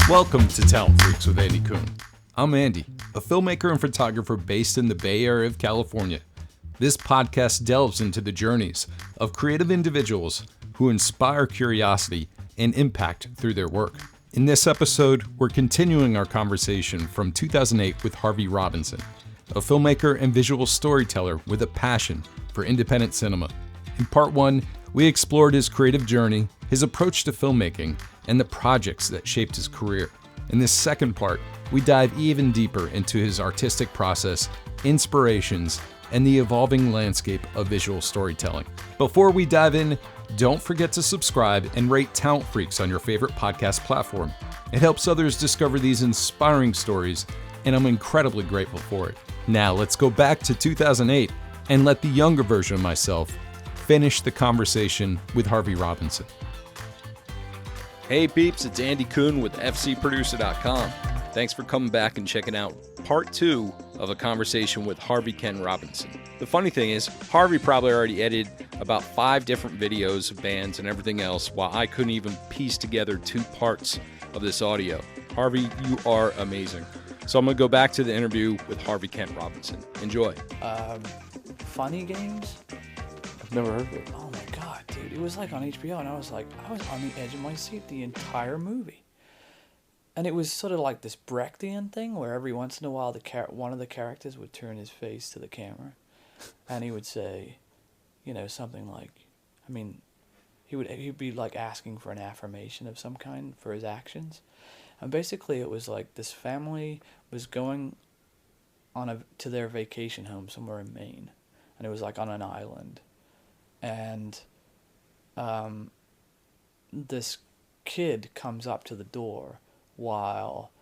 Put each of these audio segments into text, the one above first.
Welcome to Talent Freaks with Andy Coon. I'm Andy, a filmmaker and photographer based in the Bay Area of California. This podcast delves into the journeys of creative individuals who inspire curiosity and impact through their work. In this episode, we're continuing our conversation from 2008 with Harvey Robinson, a filmmaker and visual storyteller with a passion for independent cinema. In part one, we explored his creative journey, his approach to filmmaking, and the projects that shaped his career. In this second part, we dive even deeper into his artistic process, inspirations, and the evolving landscape of visual storytelling. Before we dive in, don't forget to subscribe and rate Talent Freaks on your favorite podcast platform. It helps others discover these inspiring stories, and I'm incredibly grateful for it. Now let's go back to 2008 and let the younger version of myself finish the conversation with Harvey Robinson. Hey peeps, it's Andy Coon with FCProducer.com. Thanks for coming back and checking out part two of a conversation with Harvey Ken Robinson. The funny thing is, Harvey probably already edited about 5 different videos of bands and everything else, while I couldn't even piece together 2 parts of this audio. Harvey, you are amazing. So I'm going to go back to the interview with Harvey Ken Robinson. Enjoy. Funny Games? I've never heard of it. Oh my god, dude. It was like on HBO, and I was on the edge of my seat the entire movie. And it was sort of like this Brechtian thing where every once in a while one of the characters would turn his face to the camera and he would say, something like, he'd be like asking for an affirmation of some kind for his actions. And basically it was like this family was going to their vacation home somewhere in Maine, and it was like on an island. And this kid comes up to the door while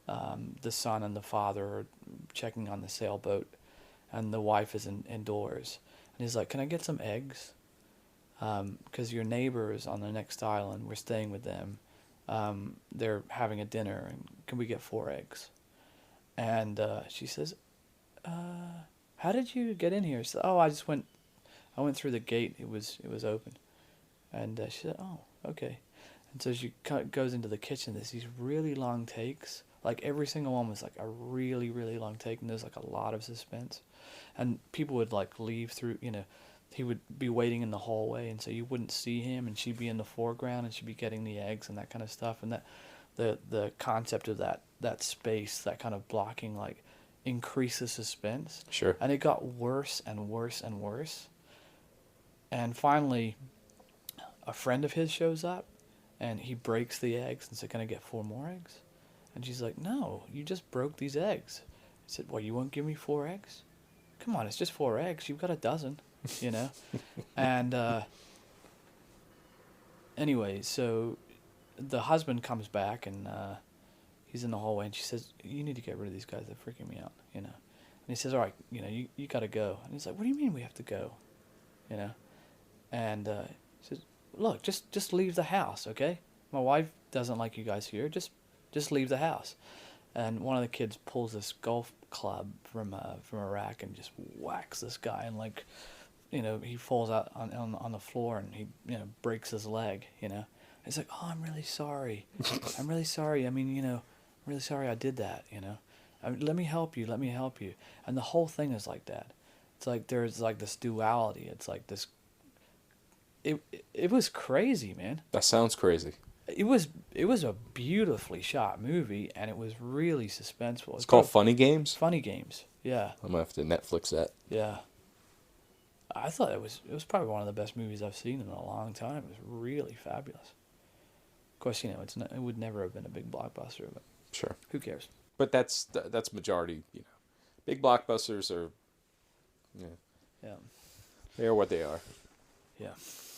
the son and the father are checking on the sailboat, and the wife is indoors. And he's like, "Can I get some eggs? Because your neighbors on the next island, we're staying with them. They're having a dinner, and can we get 4 eggs?" And she says, "How did you get in here?" She said, "Oh, I went through the gate. It was open." And she said, "Oh, okay." And so she goes into the kitchen. There's these really long takes. Like every single one was like a really, really long take, and there's like a lot of suspense. And people would like leave through, he would be waiting in the hallway, and so you wouldn't see him, and she'd be in the foreground, and she'd be getting the eggs and that kind of stuff. And that the concept of that space, that kind of blocking, like increases suspense. Sure. And it got worse and worse and worse. And finally, a friend of his shows up, and he breaks the eggs and said, "Can I get 4 more eggs?" And she's like, "No, you just broke these eggs." He said, "Well, you won't give me 4 eggs? Come on, it's just 4 eggs. You've got a dozen, And anyway, so the husband comes back, and he's in the hallway, and she says, "You need to get rid of these guys. They're freaking me out, And he says, "All right, you got to go." And he's like, "What do you mean we have to go?" And he says, "Look, just leave the house, okay? My wife doesn't like you guys here. Just leave the house." And one of the kids pulls this golf club from a rack and just whacks this guy, and he falls out on the floor, and he breaks his leg. He's like, "Oh, I'm really sorry. I'm really sorry. I'm really sorry I did that. Let me help you. Let me help you." And the whole thing is like that. It's like there's like this duality. It's like this. It was crazy, man. That sounds crazy. It was a beautifully shot movie, and it was really suspenseful. It's called Funny Games? Funny Games, yeah. I'm going to have to Netflix that. Yeah. I thought it was probably one of the best movies I've seen in a long time. It was really fabulous. Of course, it would never have been a big blockbuster, but sure, who cares? But that's majority, Big blockbusters are, Yeah. They are what they are. Yeah.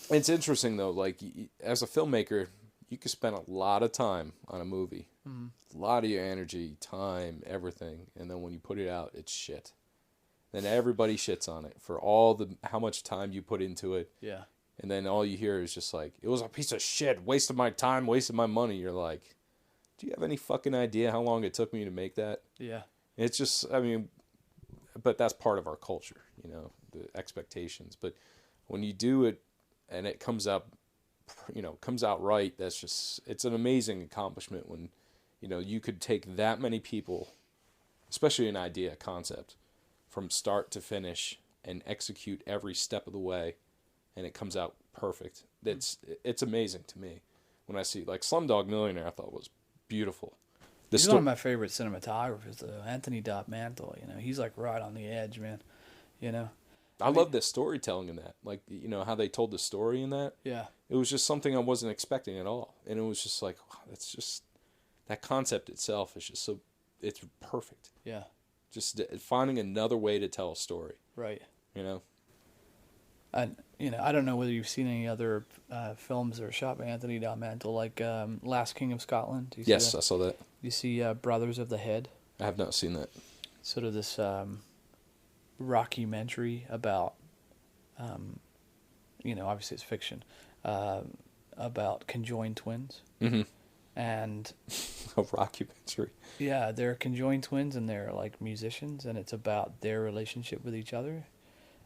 It's interesting, though, like, as a filmmaker, you can spend a lot of time on a movie. Mm-hmm. A lot of your energy, time, everything. And then when you put it out, it's shit. Then everybody shits on it for how much time you put into it. Yeah. And then all you hear is just like, "It was a piece of shit, wasted my time, wasted my money." You're like, do you have any fucking idea how long it took me to make that? Yeah. It's just, but that's part of our culture, the expectations. But when you do it and it comes out right, it's an amazing accomplishment when, you know, you could take that many people, especially an idea, concept, from start to finish and execute every step of the way, and it comes out perfect. It's amazing to me when I see, like, Slumdog Millionaire. I thought was beautiful. He's one of my favorite cinematographers, though. Anthony Mantle, you know, he's like right on the edge, man. You know, I love the storytelling in that, like, you know, how they told the story in that. Yeah, it was just something I wasn't expecting at all, and it was just like, wow, that's just, that concept itself is just so, it's perfect. Yeah, just finding another way to tell a story. Right. You know. And you know, I don't know whether you've seen any other films that are shot by Anthony Mantle, like Last King of Scotland. Do you see yes, that? I saw that. You see Brothers of the Head? I have not seen that. Sort of this rockumentary about, you know, obviously it's fiction, about conjoined twins. Mm-hmm. And a rockumentary. Yeah, they're conjoined twins and they're like musicians, and it's about their relationship with each other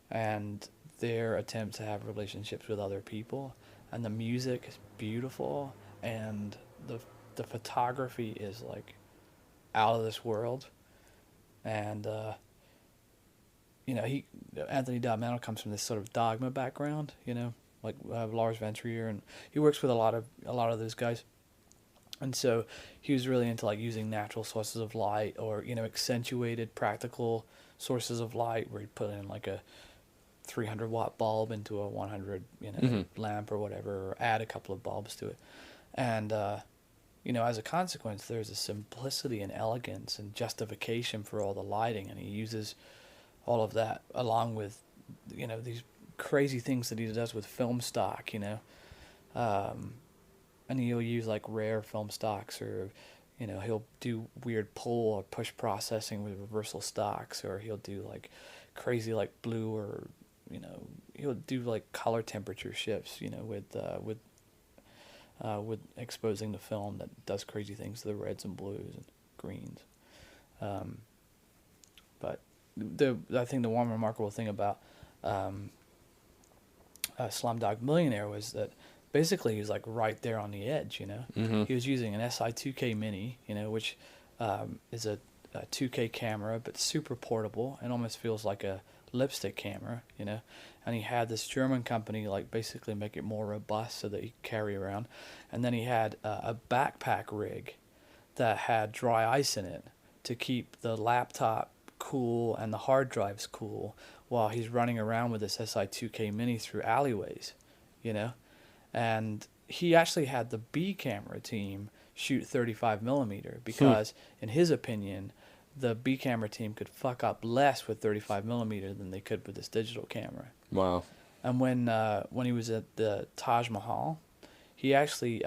and their attempt to have relationships with other people. And the music is beautiful, and the photography is like out of this world. And you know, Anthony Mantle comes from this sort of dogma background, you know, like Lars von Trier, and he works with a lot of those guys. And so he was really into like using natural sources of light, or, you know, accentuated practical sources of light, where he'd put in like a 300 watt bulb into a 100, you know, lamp or whatever, or add a couple of bulbs to it. And, you know, as a consequence, there's a simplicity and elegance and justification for all the lighting. And he uses all of that along with, you know, these crazy things that he does with film stock, you know. And he'll use like rare film stocks, or, you know, he'll do weird pull or push processing with reversal stocks, or he'll do like crazy like blue, or, you know, he'll do like color temperature shifts, you know, with exposing the film that does crazy things to the reds and blues and greens. But I think the one remarkable thing about Slumdog Millionaire was that basically he was like right there on the edge, you know. Mm-hmm. He was using an SI2K Mini, you know, which is a 2K camera, but super portable and almost feels like a lipstick camera, you know. And he had this German company like basically make it more robust so that he could carry around. And then he had a backpack rig that had dry ice in it to keep the laptop cool and the hard drives cool while he's running around with this SI2K Mini through alleyways, you know. And he actually had the B camera team shoot 35mm because, in his opinion, the B camera team could fuck up less with 35mm than they could with this digital camera. Wow. And when he was at the Taj Mahal, he actually,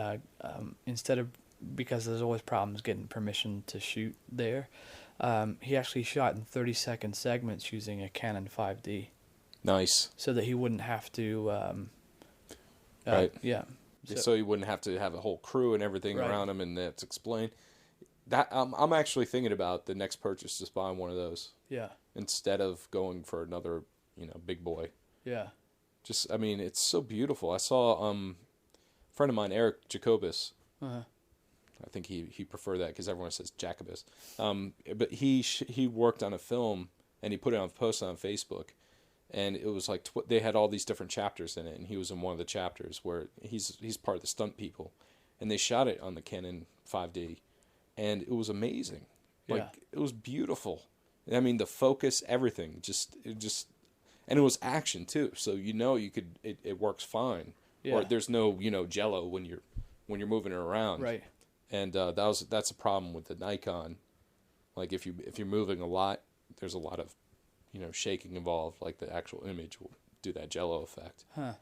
instead of, because there's always problems getting permission to shoot there, he actually shot in 30-second segments using a Canon 5D. Nice. So that he wouldn't have to... right. Yeah. So you wouldn't have to have a whole crew and everything Right. around him, and that's explained. That I'm actually thinking about the next purchase, just buying one of those. Yeah. Instead of going for another, you know, big boy. Yeah. Just, I mean, it's so beautiful. I saw a friend of mine, Eric Jacobus. Uh-huh. I think he preferred that because everyone says Jacobus. But he worked on a film and he put it on post on Facebook. And it was like they had all these different chapters in it, and he was in one of the chapters where he's part of the stunt people, and they shot it on the Canon 5D, and it was amazing. Like, it was beautiful. I mean, the focus, everything, and it was action too. So you know it works fine. Yeah. Or there's no, you know, jello when you're moving it around. Right. And that's a problem with the Nikon. Like if you're moving a lot, there's a lot of, you know, shaking involved, like the actual image will do that jello effect. Huh.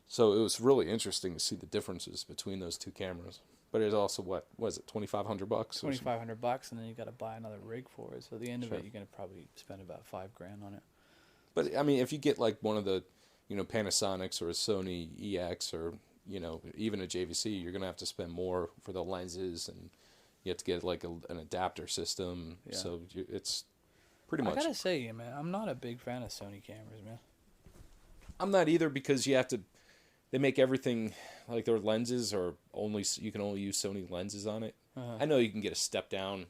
So it was really interesting to see the differences between those two cameras. But it's also, what was it, $2,500? $2,500, and then you got to buy another rig for it. So at the end Sure. of it, you're going to probably spend about $5,000 on it. But I mean, if you get like one of the, you know, Panasonics or a Sony EX or, you know, even a JVC, you're going to have to spend more for the lenses, and you have to get like an adapter system. Yeah. So it's pretty much. I gotta say, man, I'm not a big fan of Sony cameras, man. I'm not either, because you have to. They make everything like their lenses are you can only use Sony lenses on it. I know you can get a step down,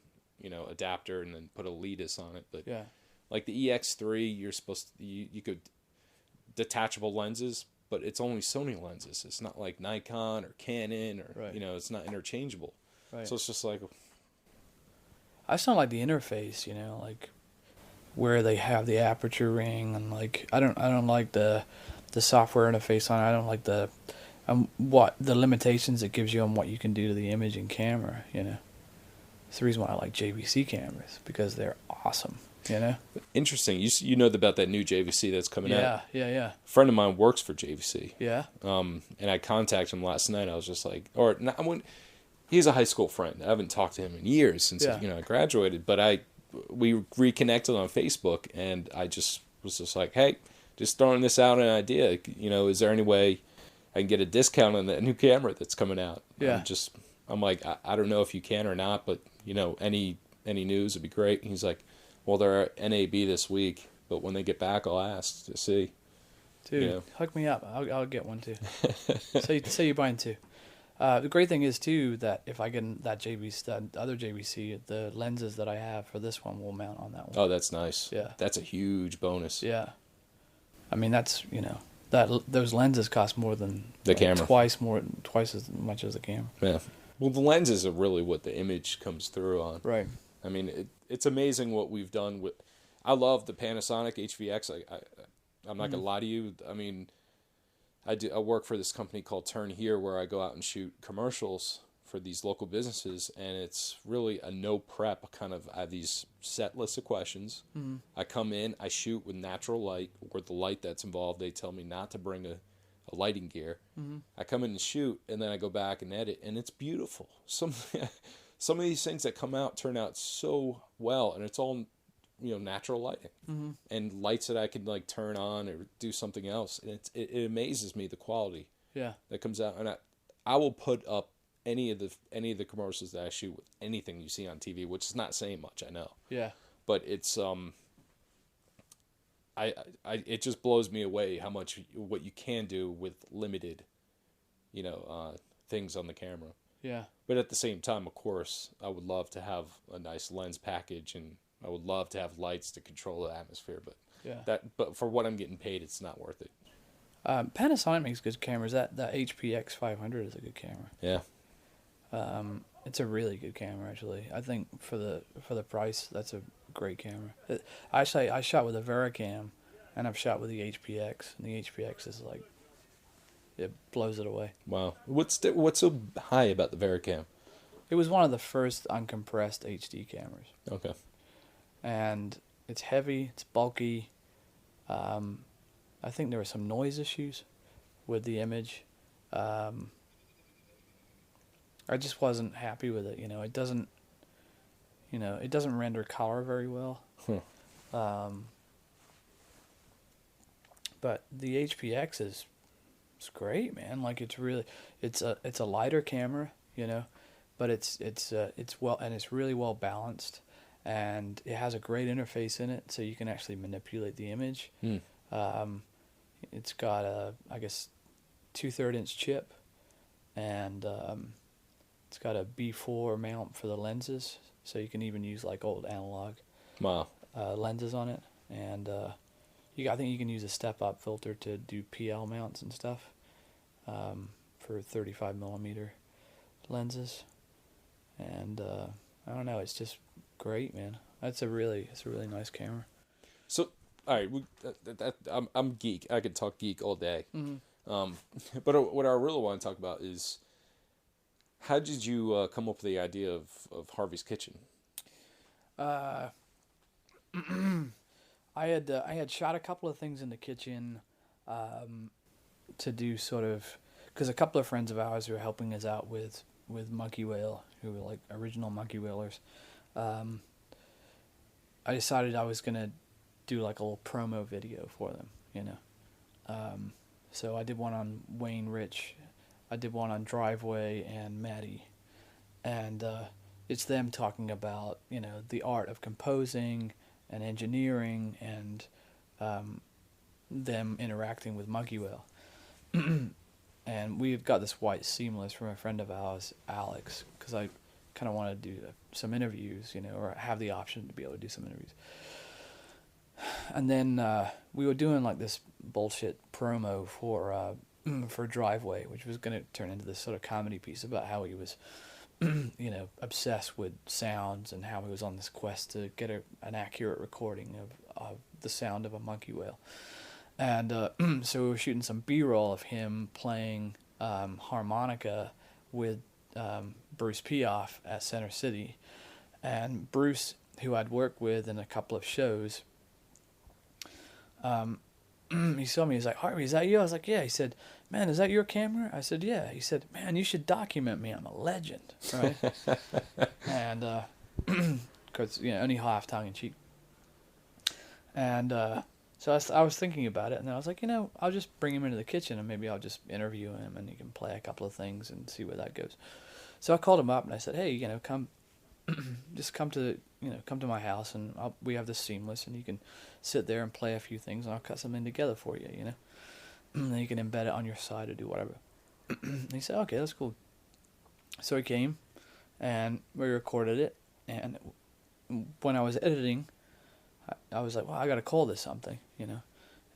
adapter and then put a Letus on it, but Yeah. like the EX3, you're supposed to, you could detachable lenses, but it's only Sony lenses. It's not like Nikon or Canon or Right. it's not interchangeable. Right. So it's just like I just don't like the interface, like where they have the aperture ring, and like I don't like the software interface on it. I don't like the what the limitations it gives you on what you can do to the image and camera. It's the reason why I like JVC cameras, because they're awesome. interesting. You know about that new JVC that's coming out? Yeah. A friend of mine works for JVC. Yeah. And I contacted him last night. I was just like, he's a high school friend. I haven't talked to him in years since I graduated, but we reconnected on Facebook, and I just was just like, hey, just throwing this out an idea. Is there any way I can get a discount on that new camera that's coming out? Yeah. I'm like, I don't know if you can or not, but any news would be great. And he's like, well, they're at NAB this week, but when they get back, I'll ask to see. Dude, hook me up. I'll get one too. say you're buying two. The great thing is too that if I get that other JVC, the lenses that I have for this one will mount on that one. Oh, that's nice. Yeah, that's a huge bonus. Yeah, I mean that's those lenses cost more than the camera. Twice as much as the camera. Yeah. Well, the lenses are really what the image comes through on. Right. I mean, it's amazing what we've done with. I love the Panasonic HVX. I'm not gonna lie to you. I mean, I work for this company called Turn Here, where I go out and shoot commercials for these local businesses, and it's really a no prep kind of. I have these set list of questions. Mm-hmm. I come in, I shoot with natural light, or the light that's involved. They tell me not to bring a lighting gear. Mm-hmm. I come in and shoot, and then I go back and edit, and it's beautiful. Some of these things that come out turn out so well, and it's all natural lighting, mm-hmm. and lights that I can like turn on or do something else, and it amazes me the quality that comes out. And I will put up any of the commercials that I shoot with anything you see on TV, which is not saying much, I know. Yeah. But it's it just blows me away how much what you can do with limited, things on the camera. Yeah. But at the same time, of course, I would love to have a nice lens package, and I would love to have lights to control the atmosphere. But for what I'm getting paid, it's not worth it. Panasonic makes good cameras. That HPX 500 is a good camera. Yeah. It's a really good camera, actually. I think for the price, that's a great camera. I shot with a Vericam, and I've shot with the HPX, and the HPX is like, it blows it away. Wow. What's so high about the Vericam? It was one of the first uncompressed HD cameras. Okay. And it's heavy, it's bulky. I think there were some noise issues with the image. I just wasn't happy with it. It doesn't render color very well. But the HPX is great, man. Like it's a lighter camera, but it's really well balanced, and it has a great interface in it, so you can actually manipulate the image. It's got a 2/3 inch chip, and it's got a B4 mount for the lenses, so you can even use like old analog lenses on it, and I think you can use a step-up filter to do PL mounts and stuff for 35mm lenses, and I don't know, it's just great, man. It's a really nice camera. So, all right, I'm geek. I could talk geek all day. Mm-hmm. But what I really want to talk about is, how did you come up with the idea of Harvey's Kitchen? I had shot a couple of things in the kitchen to do sort of, because a couple of friends of ours who were helping us out with Monkeywhale, who were like original Monkeywhalers. I decided I was gonna do like a little promo video for them, So I did one on Wayne Rich, I did one on Driveway and Maddie, and it's them talking about the art of composing and engineering, and them interacting with Monkeywhale. And we've got this white seamless from a friend of ours, Alex, because kind of wanted to do some interviews, you know, or have the option to be able to do some interviews. And then we were doing like this bullshit promo for Driveway, which was going to turn into this sort of comedy piece about how he was, you know, obsessed with sounds and how he was on this quest to get an accurate recording of the sound of a monkey whale. And so we were shooting some B-roll of him playing harmonica with Bruce Piaf at Center City. And Bruce, who I'd worked with in a couple of shows, he saw me. He's like, "Harvey, is that you?" I was like, "Yeah." He said, "Man, is that your camera?" I said, "Yeah." He said, "Man, you should document me. I'm a legend." Right? And, because, you know, only half tongue in cheek. And so I was thinking about it, and then I was like, you know, I'll just bring him into the kitchen, and maybe I'll just interview him, and he can play a couple of things and see where that goes. So I called him up, and I said, "Hey, you know, come to my house, and we have this seamless, and you can sit there and play a few things, and I'll cut something together for you, you know, and then you can embed it on your side or do whatever." And he said, "Okay, that's cool." So he came, and we recorded it, and when I was editing, I was like, well, I got to call this something, you know,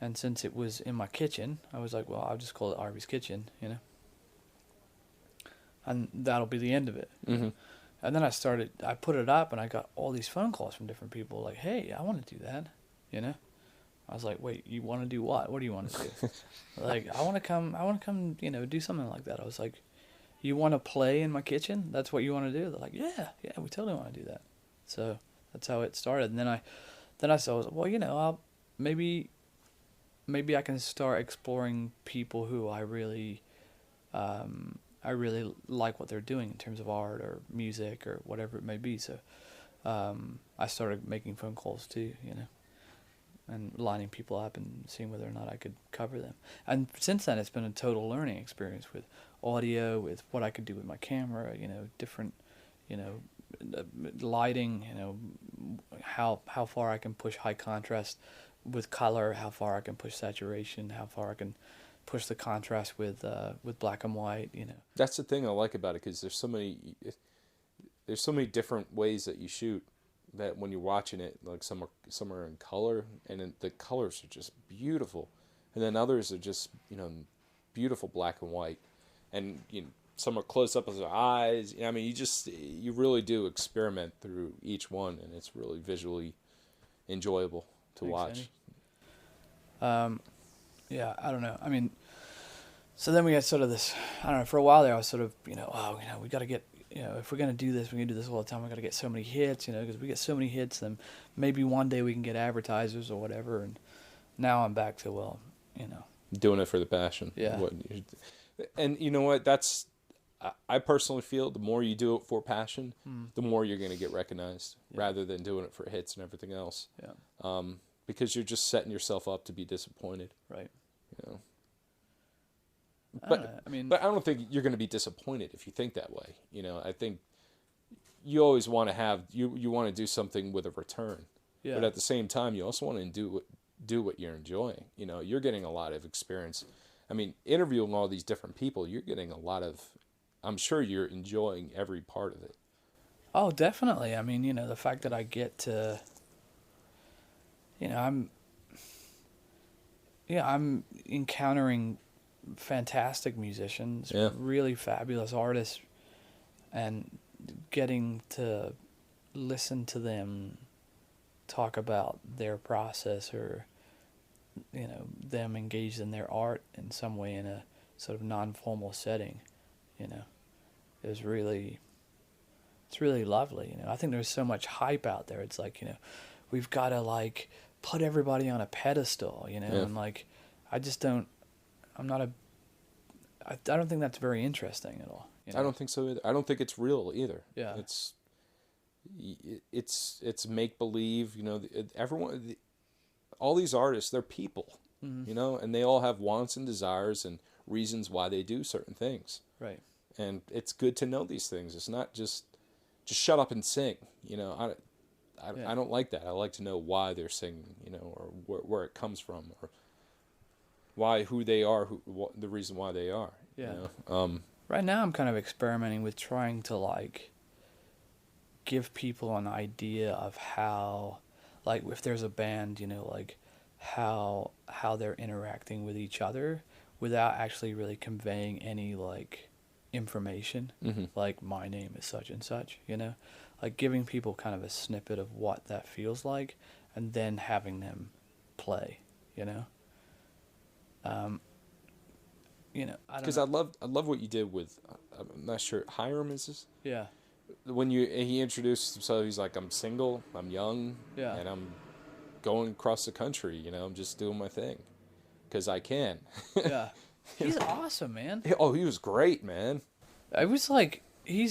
and since it was in my kitchen, I was like, well, I'll just call it Harvey's Kitchen, you know, and that'll be the end of it. Mm-hmm. And then I put it up, and I got all these phone calls from different people like, "Hey, I want to do that," you know. I was like, "Wait, you want to do what? What do you want to do?" Like, I want to come, you know, do something like that. I was like, "You want to play in my kitchen? That's what you want to do?" They're like, yeah, we totally want to do that. So that's how it started. And then I said, well, you know, I'll maybe I can start exploring people who I really like what they're doing in terms of art or music or whatever it may be. So I started making phone calls too, you know, and lining people up and seeing whether or not I could cover them. And since then, it's been a total learning experience with audio, with what I could do with my camera, you know, different, you know, lighting, you know, how far I can push high contrast with color, how far I can push saturation, how far I can push the contrast with black and white, you know. That's the thing I like about it, because there's so many different ways that you shoot, that when you're watching it, like some are in color, and the colors are just beautiful, and then others are just, you know, beautiful black and white, and, you know, some are close up as their eyes. I mean, you really do experiment through each one, and it's really visually enjoyable to watch. Andy. Yeah, I don't know. I mean, so then we had sort of this, I don't know, for a while there I was sort of, you know, oh, you know, we got to get, you know, if we're going to do this, we're going to do this all the time. We got to get so many hits, you know, because we get so many hits, then maybe one day we can get advertisers or whatever. And now I'm back to, well, you know, doing it for the passion. Yeah. And you know what? I personally feel the more you do it for passion, the more you're going to get recognized, rather than doing it for hits and everything else. Yeah. Because you're just setting yourself up to be disappointed. Right. You know. But I don't think you're going to be disappointed if you think that way. You know, I think you always want to have you want to do something with a return. Yeah. But at the same time, you also want to do what you're enjoying. You know, you're getting a lot of experience. I mean, interviewing all these different people, you're getting a lot of. I'm sure you're enjoying every part of it. Oh, definitely. I mean, you know, the fact that I get to, you know, I'm encountering fantastic musicians, really fabulous artists, and getting to listen to them talk about their process, or, you know, them engaged in their art in some way in a sort of non-formal setting, you know, it's really lovely. You know, I think there's so much hype out there. It's like, you know, we've got to like put everybody on a pedestal, you know, and like, I don't think that's very interesting at all. You know? I don't think so either. I don't think it's real either. Yeah. It's make believe. You know, everyone, all these artists, they're people. You know, and they all have wants and desires and reasons why they do certain things. Right. And it's good to know these things. It's not just shut up and sing. You know, I don't like that. I like to know why they're singing. You know, or where it comes from, or who they are, the reason why they are. Yeah. You know? Right now I'm kind of experimenting with trying to like give people an idea of how, like, if there's a band, like how they're interacting with each other without actually really conveying any like information, like my name is such and such, like giving people kind of a snippet of what that feels like, and then having them play, I don't Because know. I love what you did with, I'm not sure, Hiram is this? Yeah. When he introduced himself, he's like, I'm single, I'm young, Yeah. and I'm going across the country, I'm just doing my thing. Because I can. Yeah. He's awesome, man. Oh, he was great, man. I was like, he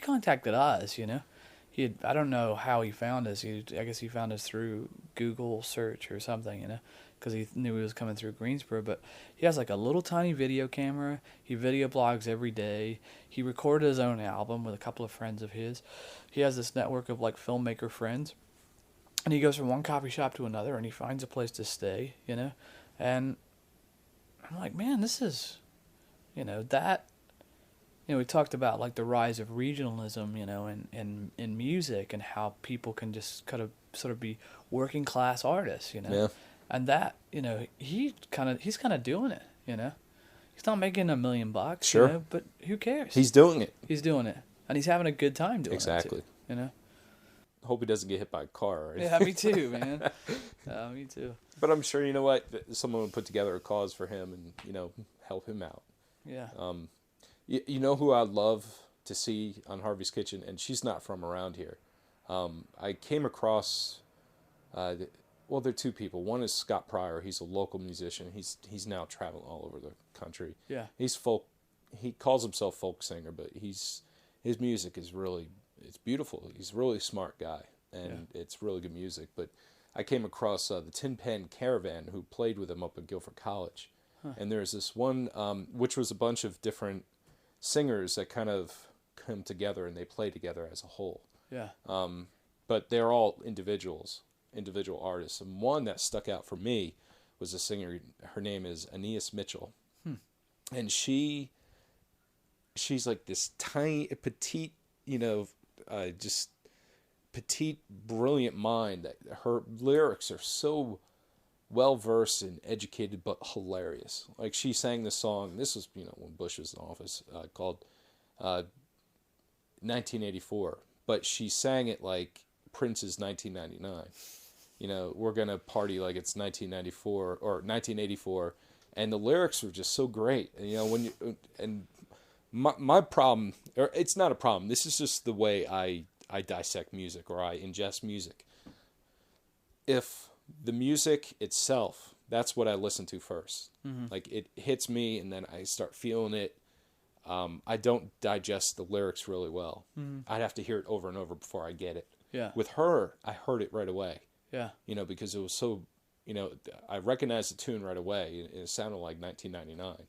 contacted us, I don't know how he found us. I guess he found us through Google search or something, because he knew he was coming through Greensboro. But he has like a little tiny video camera. He video blogs every day. He recorded his own album with a couple of friends of his. He has this network of like filmmaker friends. And he goes from one coffee shop to another, and he finds a place to stay, And I'm like, man, this is, that... we talked about like the rise of regionalism, in music, and how people can just sort of be working class artists, Yeah. And that, he's kind of doing it, He's not making $1 million, Sure. But who cares? He's doing it. He's doing it, and he's having a good time doing Exactly. it too, Hope he doesn't get hit by a car. Right? Yeah, me too, man. Me too. But I'm sure, you know what, someone would put together a cause for him and, help him out. Yeah. You know who I'd love to see on Harvey's Kitchen, and she's not from around here. I came across, well, there are two people. One is Scott Pryor. He's a local musician. He's now traveling all over the country. Yeah. He's folk. He calls himself folk singer, but his music is really, it's beautiful. He's a really smart guy, and it's really good music. But I came across the Tin Pan Caravan, who played with him up at Guilford College. And there's this one, which was a bunch of different singers that kind of come together and they play together as a whole. Yeah. But they're all individual artists. And one that stuck out for me was a singer. Her name is Aeneas Mitchell. And she's like this tiny, petite, just petite, brilliant mind. That her lyrics are so well-versed and educated, but hilarious. Like, she sang this song, this was, when Bush was in office, called 1984. But she sang it like Prince's 1999. We're going to party like it's 1994 or 1984. And the lyrics were just so great. And, my problem, or it's not a problem, this is just the way I dissect music, or I ingest music. If the music itself, that's what I listen to first. Like, it hits me and then I start feeling it. I don't digest the lyrics really well. I'd have to hear it over and over before I get it. Yeah. With her, I heard it right away. Yeah. Because it was so, I recognized the tune right away. It sounded like 1999.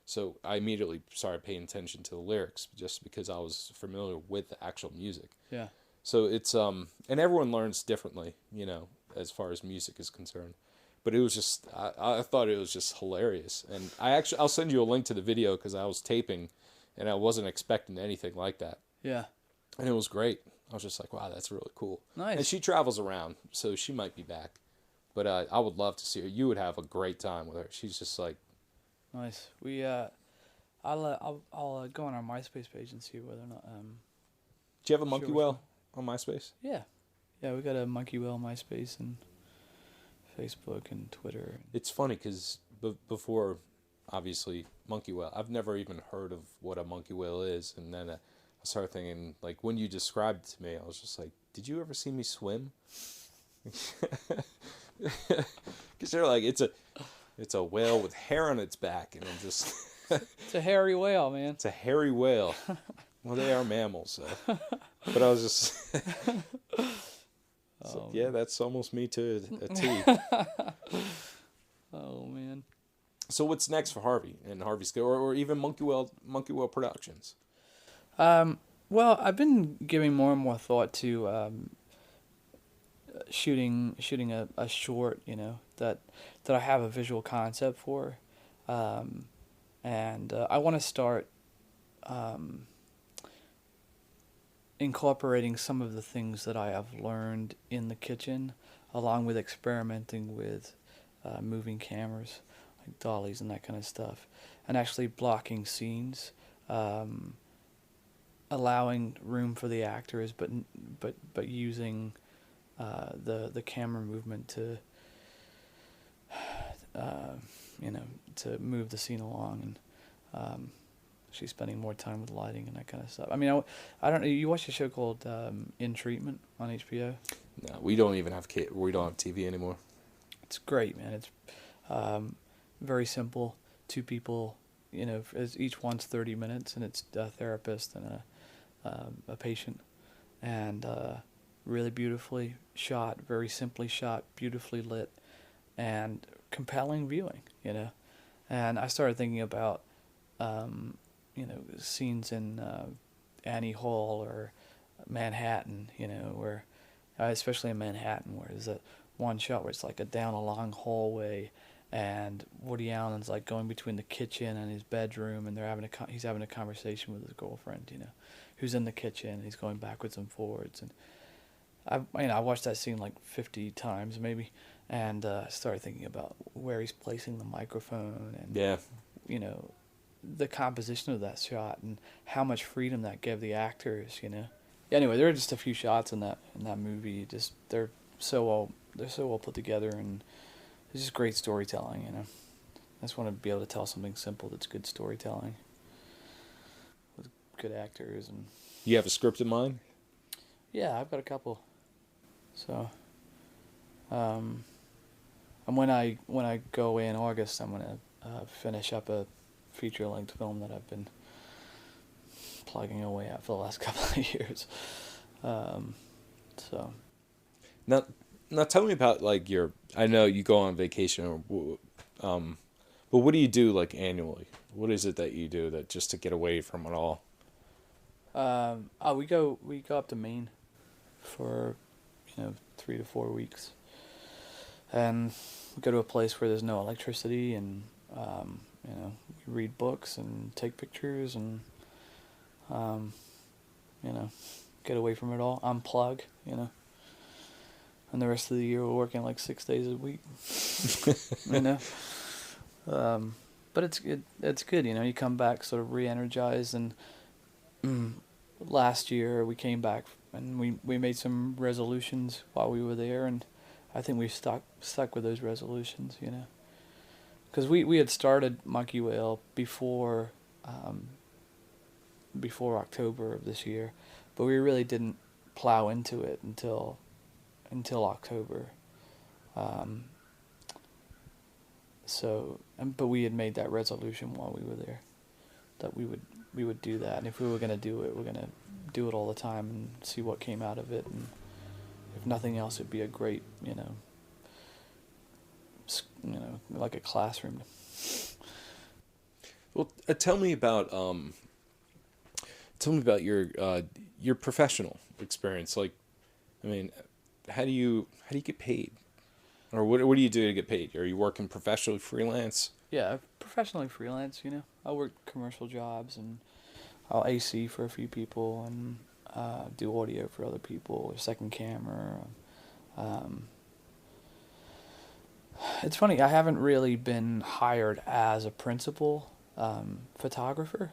So I immediately started paying attention to the lyrics just because I was familiar with the actual music. Yeah. So it's, and everyone learns differently, as far as music is concerned. But it was just, I thought it was just hilarious. And I'll send you a link to the video because I was taping and I wasn't expecting anything like that. Yeah. And it was great. I was just like, wow, that's really cool. Nice. And she travels around, so she might be back. But I would love to see her. You would have a great time with her. She's just like... Nice. I'll go on our MySpace page and see whether or not... Do you have a Monkeywhale on MySpace? Yeah. Yeah, we got a Monkeywhale MySpace and Facebook and Twitter. It's funny because before, obviously, Monkeywhale, I've never even heard of what a Monkeywhale is. And then I started thinking, like, when you described it to me, I was just like, did you ever see me swim? Because they're like, it's a whale with hair on its back, and I'm just... It's a hairy whale, man. It's a hairy whale. Well, they are mammals, so... But I was just... So, yeah, that's almost me to a T. Oh, man. So what's next for Harvey and Harvey's, or even Monkeywhale Productions? Well, I've been giving more and more thought to shooting a short, that I have a visual concept for, and I want to start incorporating some of the things that I have learned in the kitchen, along with experimenting with moving cameras, like dollies and that kind of stuff, and actually blocking scenes, allowing room for the actors, but using the camera movement to to move the scene along, and she's spending more time with lighting and that kind of stuff. I mean, I don't know. You watch a show called In Treatment on HBO? No, we don't even have we don't have TV anymore. It's great, man. It's very simple. Two people, each one's 30 minutes, and it's a therapist and a patient, and really beautifully shot, very simply shot, beautifully lit, and compelling viewing, And I started thinking about, scenes in Annie Hall or Manhattan, where, especially in Manhattan, where there's that one shot where it's like down a long hallway, and Woody Allen's like going between the kitchen and his bedroom, and he's having a conversation with his girlfriend, who's in the kitchen, and he's going backwards and forwards, and I watched that scene like 50 times maybe, and started thinking about where he's placing the microphone, and the composition of that shot, and how much freedom that gave the actors, Anyway, there are just a few shots in that movie. Just they're so well put together, and it's just great storytelling. I just want to be able to tell something simple that's good storytelling with good actors. And you have a script in mind? Yeah, I've got a couple. So, and when I go away in August, I'm gonna finish up a feature-length film that I've been plugging away at for the last couple of years. So. Now tell me about like I know you go on vacation, but what do you do like annually? What is it that you do that just to get away from it all? We go up to Maine for 3 to 4 weeks, and we go to a place where there's no electricity, and we read books and take pictures, and get away from it all, unplug, and the rest of the year we're working like 6 days a week, but it's good, you come back sort of re-energized, and last year we came back and we made some resolutions while we were there, and I think we stuck with those resolutions, because we had started Monkeywhale before October of this year, but we really didn't plow into it until October. But we had made that resolution while we were there, that we would do that, and if we were going to do it, we're going to do it all the time and see what came out of it, and if nothing else, it'd be a great, like a classroom. Well, tell me about your professional experience. Like, I mean, how do you get paid, or what do you do to get paid? Are you working professionally, freelance? Yeah, professionally freelance. I work commercial jobs, and I'll AC for a few people, and do audio for other people, or second camera. It's funny, I haven't really been hired as a principal photographer,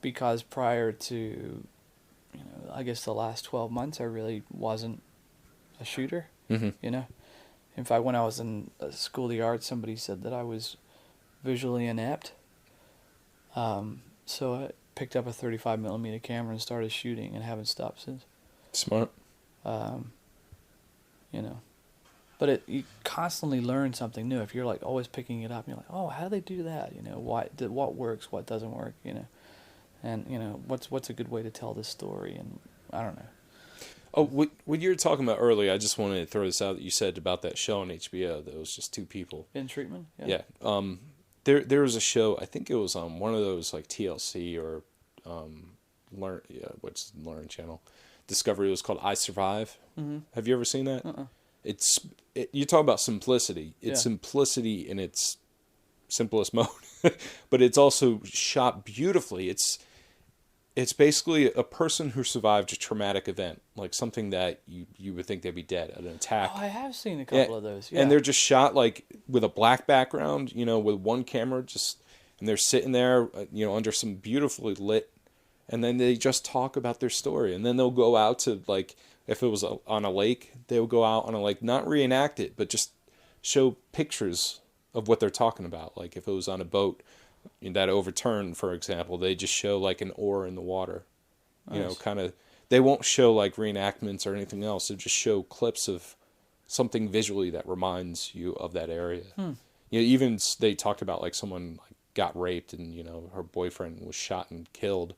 because prior to, I guess the last 12 months, I really wasn't a shooter. Mm-hmm. In fact, when I was in School of the Arts, somebody said that I was visually inept. So I picked up a 35mm camera and started shooting, and haven't stopped since. Smart. But you constantly learn something new. If you're like always picking it up, you're like, oh, how do they do that? What works, what doesn't work, and what's a good way to tell this story, and I don't know. Oh, what you were talking about earlier, I just wanted to throw this out that you said about that show on HBO that was just two people. In Treatment? Yeah. There was a show, I think it was on one of those like TLC or Learn Channel, Discovery. It was called I Survive. Mm-hmm. Have you ever seen that? Uh-uh. You talk about simplicity. It's simplicity in its simplest mode, but it's also shot beautifully. it's basically a person who survived a traumatic event, like something that you would think they'd be dead, an attack. Oh, I have seen a couple of those. Yeah. And they're just shot like with a black background, with one camera, and they're sitting there, under some beautifully lit, and then they just talk about their story, and then they'll go out to, like, if it was on a lake, they would go out on a lake, not reenact it, but just show pictures of what they're talking about. Like if it was on a boat that overturned, for example, they just show like an oar in the water. Nice. Kind of, they won't show like reenactments or anything else. They just show clips of something visually that reminds you of that area. Even they talked about like someone like got raped and, her boyfriend was shot and killed.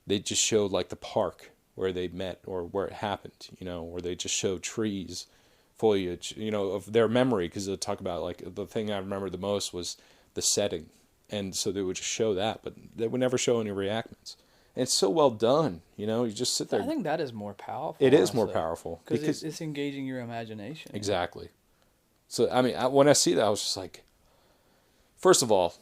They just showed like the park where they met or where it happened, where they just show trees, foliage, of their memory, because they'll talk about, like, the thing I remember the most was the setting, and so they would just show that, but they would never show any reenactments. And it's so well done, you just sit there. I think that is more powerful. It is more powerful. Because it's engaging your imagination. Exactly. So, I mean, when I see that, I was just like, first of all,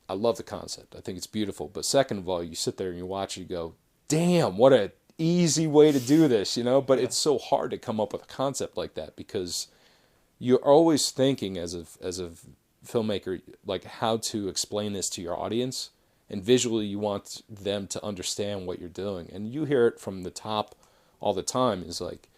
I love the concept. I think it's beautiful. But second of all, you sit there and you watch it, you go, damn, what a easy way to do this, but it's so hard to come up with a concept like that, because you're always thinking as a filmmaker, like, how to explain this to your audience, and visually you want them to understand what you're doing. And you hear it from the top all the time, is like,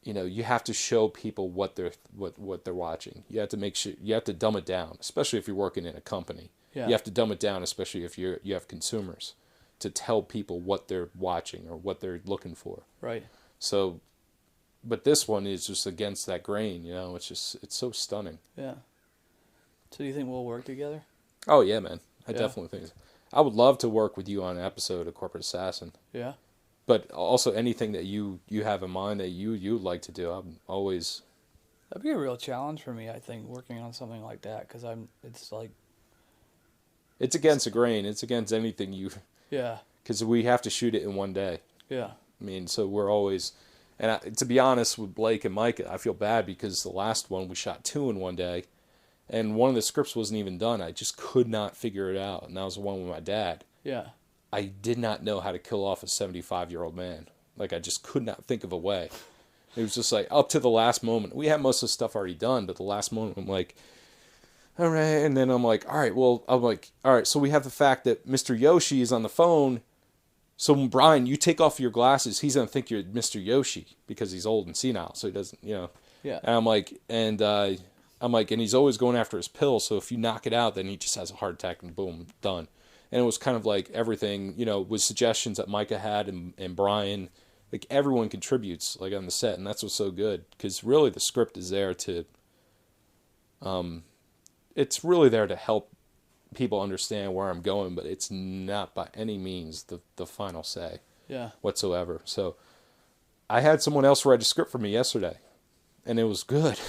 you have to show people what they're watching. You have to make sure, you have to dumb it down, especially if you're working in a company. Yeah. You have to dumb it down, especially if you have consumers, to tell people what they're watching or what they're looking for. Right. So, but this one is just against that grain, it's so stunning. Yeah. So do you think we'll work together? Oh yeah, man. I definitely think so. I would love to work with you on an episode of Corporate Assassin. Yeah. But also anything that you have in mind that you'd like to do, I'm always... That'd be a real challenge for me, I think, working on something like that, because it's against the grain. It's against anything you... Yeah. Because we have to shoot it in one day. Yeah. I mean, so we're always... And to be honest, with Blake and Micah, I feel bad because the last one, we shot 2 in one day, and one of the scripts wasn't even done. I just could not figure it out, and that was the one with my dad. Yeah. I did not know how to kill off a 75-year-old man. Like, I just could not think of a way. It was just like, up to the last moment. We had most of the stuff already done, but the last moment, I'm like, all right. And then I'm like, all right, so we have the fact that Mr. Yoshi is on the phone. So when Brian, you take off your glasses, he's going to think you're Mr. Yoshi because he's old and senile, so he doesn't, Yeah. And I'm like, and he's always going after his pill, so if you knock it out, then he just has a heart attack and boom, done. And it was kind of like everything, with suggestions that Micah had and Brian, like everyone contributes like on the set, and that's what's so good, because really the script is there to, it's really there to help people understand where I'm going, but it's not by any means the final say whatsoever. So I had someone else write a script for me yesterday, and it was good.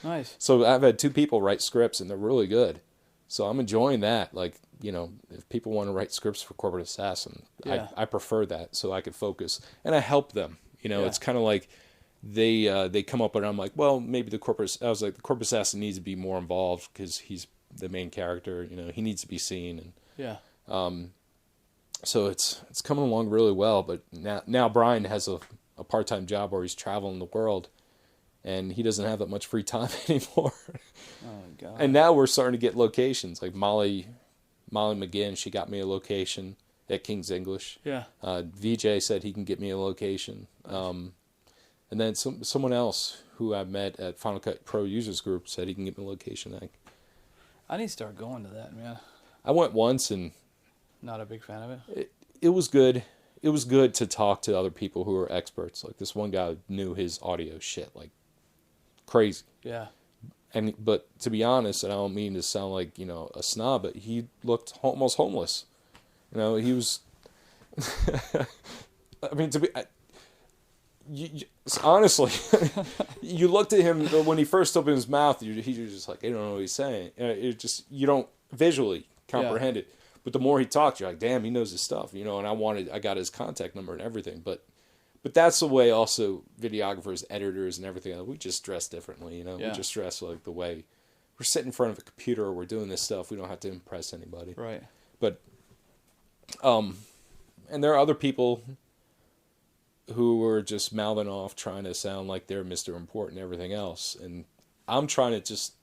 Nice. So I've had 2 people write scripts, and they're really good. So I'm enjoying that. Like, if people want to write scripts for Corporate Assassin, I prefer that, so I could focus. And I help them. It's kind of like they come up and I'm like, well, maybe the Corporate Assassin needs to be more involved because he's the main character. He needs to be seen. And so it's coming along really well. But now Brian has a part-time job where he's traveling the world, and he doesn't have that much free time anymore. Oh, God. And now we're starting to get locations. Like Molly McGinn, she got me a location at King's English. Yeah. VJ said he can get me a location. And then someone else who I met at Final Cut Pro Users Group said he can get me a location. I need to start going to that, man. I went once, and... Not a big fan of it? It was good. It was good to talk to other people who are experts. Like, this one guy knew his audio shit, like, crazy. Yeah. But to be honest, and I don't mean to sound like, a snob, but he looked almost homeless. He was... I mean, honestly, you looked at him when he first opened his mouth, he was just like, I don't know what he's saying. You don't visually comprehend it. But the more he talked, you're like, damn, he knows his stuff, and I got his contact number and everything. But that's the way also videographers, editors, and everything, we just dress differently, We just dress like the way we're sitting in front of a computer or we're doing this stuff. We don't have to impress anybody. Right. But And there are other people who are just mouthing off, trying to sound like they're Mr. Important and everything else. And I'm trying to just,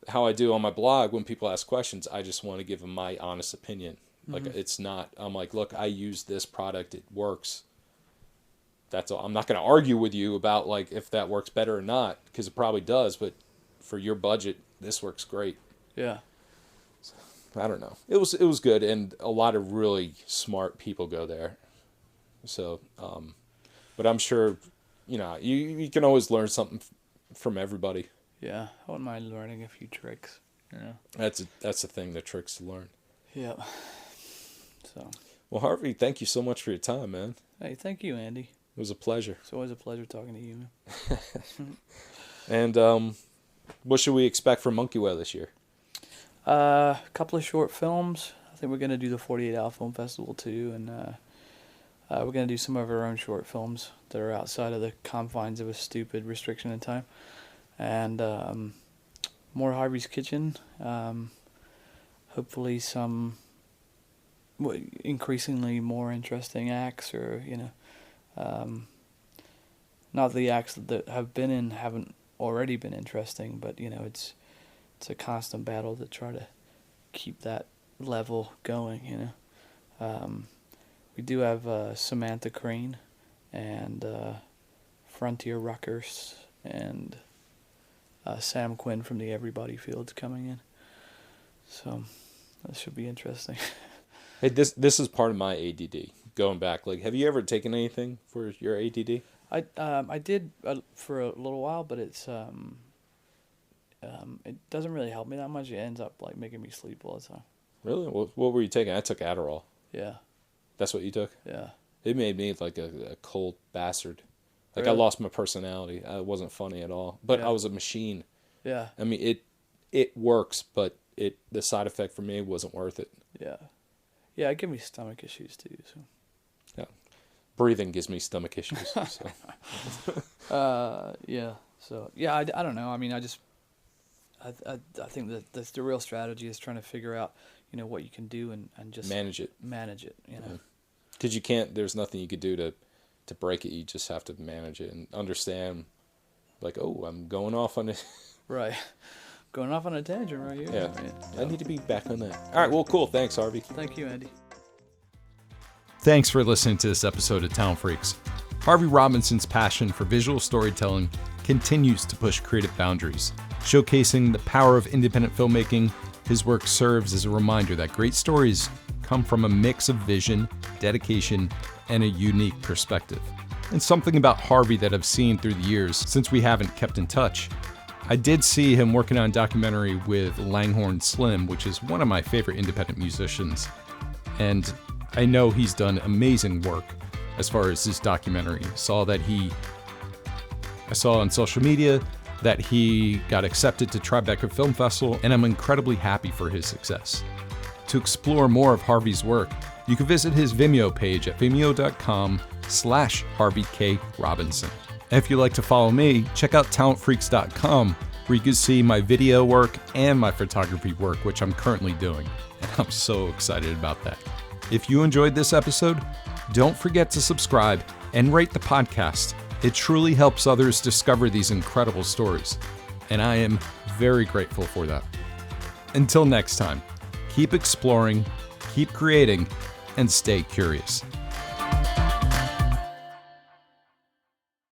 how I do on my blog, when people ask questions, I just want to give them my honest opinion. Like, it's not, I'm like, look, I use this product, it works. That's all. I'm not going to argue with you about, like, if that works better or not, because it probably does, but for your budget, this works great. Yeah. I don't know. It was good, and a lot of really smart people go there. So, but I'm sure, you know, you can always learn something from everybody. Yeah, I wouldn't mind learning a few tricks. You know. That's the thing, the tricks to learn. Yeah. So. Well, Harvey, thank you so much for your time, man. Hey, thank you, Andy. It was a pleasure. It's always a pleasure talking to you, man. And what should we expect from Monkeywhale this year? A couple of short films. I think we're going to do the 48 Hour Film Festival too, and we're going to do some of our own short films that are outside of the confines of a stupid restriction in time. And more Harvey's Kitchen. Hopefully some increasingly more interesting acts, or, you know, not the acts that have been in haven't already been interesting, but, you know, it's a constant battle to try to keep that level going, you know. We do have Samantha Crane and Frontier Ruckers and Sam Quinn from the Everybody Fields coming in. So that should be interesting. Hey, this is part of my ADD. Going back, like, have you ever taken anything for your ADD? I did for a little while, but it's it doesn't really help me that much. It ends up like making me sleep all the time. Really? What were you taking? I took Adderall. Yeah. That's what you took? Yeah. It made me like a cold bastard. Like, Really? I lost my personality. I wasn't funny at all. But Yeah. I was a machine. Yeah. I mean, it works, but the side effect for me wasn't worth it. Yeah. Yeah, it gave me stomach issues too. So. Yeah. Breathing gives me stomach issues. So. Yeah. So yeah, I don't know. I mean, I think that that's the real strategy, is trying to figure out, you know, what you can do and just Manage it. You know. Because you can't. There's nothing you could do to break it. You just have to manage it and understand. Like, oh, I'm going off on it. Right. Going off on a tangent right here. Yeah. I need to be back on that. All right. Well, cool. Thanks, Harvey. Thank you, Andy. Thanks for listening to this episode of Talent Freaks. Harvey Robinson's passion for visual storytelling continues to push creative boundaries. Showcasing the power of independent filmmaking, his work serves as a reminder that great stories come from a mix of vision, dedication, and a unique perspective. And something about Harvey that I've seen through the years, since we haven't kept in touch. I did see him working on a documentary with Langhorne Slim, which is one of my favorite independent musicians. And I know he's done amazing work as far as this documentary. I saw on social media that he got accepted to Tribeca Film Festival, and I'm incredibly happy for his success. To explore more of Harvey's work, you can visit his Vimeo page at vimeo.com/Harvey K. Robinson. And if you'd like to follow me, check out talentfreaks.com, where you can see my video work and my photography work, which I'm currently doing. And I'm so excited about that. If you enjoyed this episode, don't forget to subscribe and rate the podcast. It truly helps others discover these incredible stories, and I am very grateful for that. Until next time, keep exploring, keep creating, and stay curious.